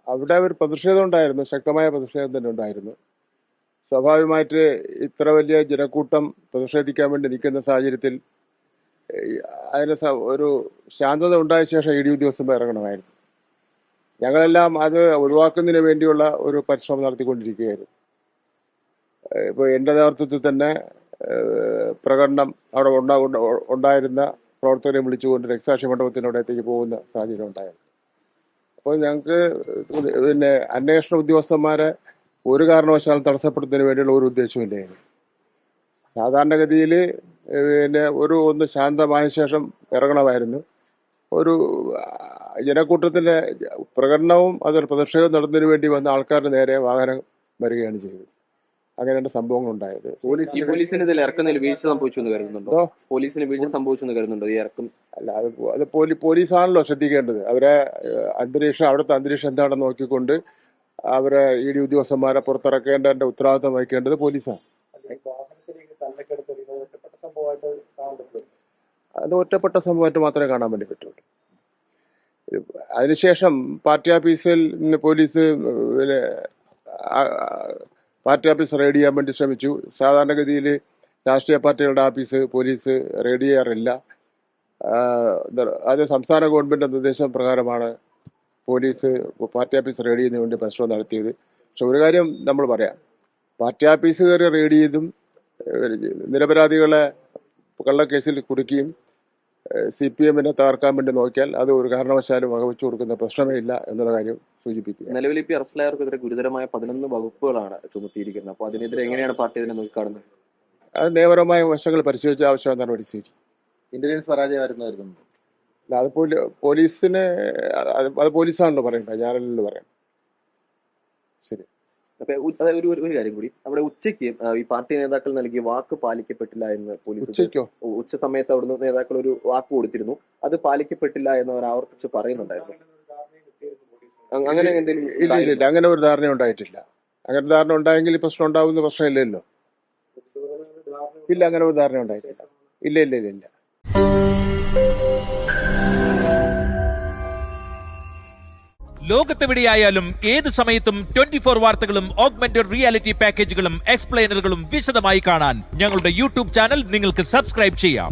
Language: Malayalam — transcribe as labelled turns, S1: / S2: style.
S1: അവിടെ ഒരു പ്രതിഷേധം ഉണ്ടായിരുന്നു, ശക്തമായ പ്രതിഷേധം തന്നെ ഉണ്ടായിരുന്നു. സ്വാഭാവികമായിട്ട് ഇത്ര വലിയ ജനക്കൂട്ടം പ്രതിഷേധിക്കാൻ വേണ്ടി നിൽക്കുന്ന സാഹചര്യത്തിൽ അതിന് ഒരു ശാന്തത ഉണ്ടായ ശേഷം ഇ ഡി ഉദ്യോഗസ്ഥന്മാർ ഇറങ്ങണമായിരുന്നു. ഞങ്ങളെല്ലാം അത് ഒഴിവാക്കുന്നതിന് വേണ്ടിയുള്ള ഒരു പരിശ്രമം നടത്തിക്കൊണ്ടിരിക്കുകയായിരുന്നു. ഇപ്പോൾ എൻ്റെ നേതൃത്വത്തിൽ തന്നെ പ്രകടനം അവിടെ ഉണ്ടായിരുന്ന പ്രവർത്തകരെ വിളിച്ചുകൊണ്ട് രക്തസാക്ഷി മണ്ഡപത്തിനോടത്തേക്ക് പോകുന്ന സാഹചര്യം ഉണ്ടായിരുന്നു. അപ്പോൾ ഞങ്ങൾക്ക് പിന്നെ അന്വേഷണ ഉദ്യോഗസ്ഥന്മാരെ ഒരു കാരണവശാലും തടസ്സപ്പെടുത്തുന്നതിന് വേണ്ടിയുള്ള ഒരു ഉദ്ദേശമില്ലായിരുന്നു. സാധാരണഗതിയിൽ പിന്നെ ഒന്ന് ശാന്തമായ ശേഷം ഇറങ്ങണമായിരുന്നു. ഒരു ജനക്കൂട്ടത്തിൻ്റെ പ്രകടനവും അതിൽ പ്രതിഷേധം നടത്തുന്നതിന് വേണ്ടി വന്ന ആൾക്കാരുടെ നേരെ വാഹനം വരികയാണ് ചെയ്തത്. അങ്ങനെയാണ് സംഭവങ്ങൾ ഉണ്ടായത്.
S2: പോലീസിന് ഇതിൽ ഇറക്കുന്നതിൽ വീഴ്ച സംഭവിച്ചു എന്ന് കരുതുന്നുണ്ടോ? പോലീസിന് വീഴ്ച സംഭവിച്ചു എന്ന് കരുതുന്നുണ്ടോ ഈ ഇറക്കും?
S1: അല്ല, അത് പോലീസാണല്ലോ ശ്രദ്ധിക്കേണ്ടത്. അവരെ അവിടുത്തെ അന്തരീക്ഷം എന്താണെന്ന് നോക്കിക്കൊണ്ട് അവരെ ഇ ഡി ഉദ്യോഗസ്ഥന്മാരെ പുറത്തിറക്കേണ്ട ഉത്തരവാദിത്തം വഹിക്കേണ്ടത് പോലീസാണ്. അത് ഒറ്റപ്പെട്ട സംഭവമായിട്ട് മാത്രമേ കാണാൻ വേണ്ടി പറ്റുള്ളൂ. അതിനുശേഷം പാർട്ടി ഓഫീസിൽ പോലീസ് പാർട്ടി ഓഫീസ് റെയ്ഡ് ചെയ്യാൻ വേണ്ടി ശ്രമിച്ചു. സാധാരണഗതിയിൽ രാഷ്ട്രീയ പാർട്ടികളുടെ ഓഫീസ് പോലീസ് റെയ്ഡ് ചെയ്യാറില്ല. അത് സംസ്ഥാന ഗവൺമെൻറ് നിർദ്ദേശം പ്രകാരമാണ് പോലീസ് പാർട്ടി ഓഫീസ് റെയ്ഡ് ചെയ്യുന്നതിന് വേണ്ടി പരിശ്രമം നടത്തിയത്. പക്ഷെ ഒരു കാര്യം നമ്മൾ പറയാം, പാർട്ടി ഓഫീസ് കയറി റെയ്ഡ് ചെയ്തും നിരപരാധികളെ കള്ളക്കേസിൽ കുടുക്കിയും CPM-നെ തകർക്കാൻ വേണ്ടി നോക്കിയാൽ അത് ഒരു കാരണവശാലും വകവെച്ചു കൊടുക്കുന്ന പ്രശ്നമേ ഇല്ല എന്നുള്ള കാര്യം സൂചിപ്പിക്കുക.
S2: നിലവിൽ ഇപ്പോൾ അറസ്റ്റിലായവർക്കെതിരെ ഗുരുതരമായ 11 വകുപ്പുകളാണ് ചുമത്തിയിരിക്കുന്നത്. അപ്പോൾ അതിനെതിരെ എങ്ങനെയാണ് പാർട്ടി ഇതിനെ നോക്കിക്കാണുന്നത്?
S1: അത് നിയമപരമായ വശങ്ങൾ പരിശോധിച്ച ആവശ്യമായ നടപടി സ്വീകരിക്കും.
S3: ഇന്റലിജൻസ് പരാജയമായിരുന്നു.
S1: അത് പോലീസിന് അത് പോലീസാണല്ലോ പറയണ്ടത്, ഞാനല്ലോ പറയാം. ശരി.
S2: അപ്പൊ അതായത് ഒരു കാര്യം കൂടി, അവിടെ ഉച്ചയ്ക്ക് ഈ പാർട്ടി നേതാക്കൾ നൽകിയ വാക്ക് പാലിക്കപ്പെട്ടില്ല എന്ന് പോലീസ് ഉച്ച സമയത്ത് അവിടുന്ന് നേതാക്കൾ ഒരു വാക്ക് കൊടുത്തിരുന്നു. അത് പാലിക്കപ്പെട്ടില്ല എന്ന് അവർ ആവർത്തിച്ച് പറയുന്നുണ്ടായിരുന്നു. അങ്ങനെ
S1: ഇല്ല, അങ്ങനെ ഒരു ധാരണ ഉണ്ടായിട്ടില്ല. അങ്ങനെ ധാരണ ഉണ്ടായെങ്കിൽ പ്രശ്നം ഉണ്ടാവുന്ന പ്രശ്നമില്ലല്ലോ. ഇല്ല, അങ്ങനെ ഒരു ധാരണ ഉണ്ടായിട്ടില്ല. ഇല്ല.
S4: ലോകത്തെവിടെയായാലും ഏത് സമയത്തും 24 വാർത്തകളും ഓഗ്മെന്റഡ് റിയാലിറ്റി പാക്കേജുകളും എക്സ്പ്ലെയിനറുകളും വിശദമായി കാണാൻ ഞങ്ങളുടെ യൂട്യൂബ് ചാനൽ നിങ്ങൾക്ക് സബ്സ്ക്രൈബ് ചെയ്യാം.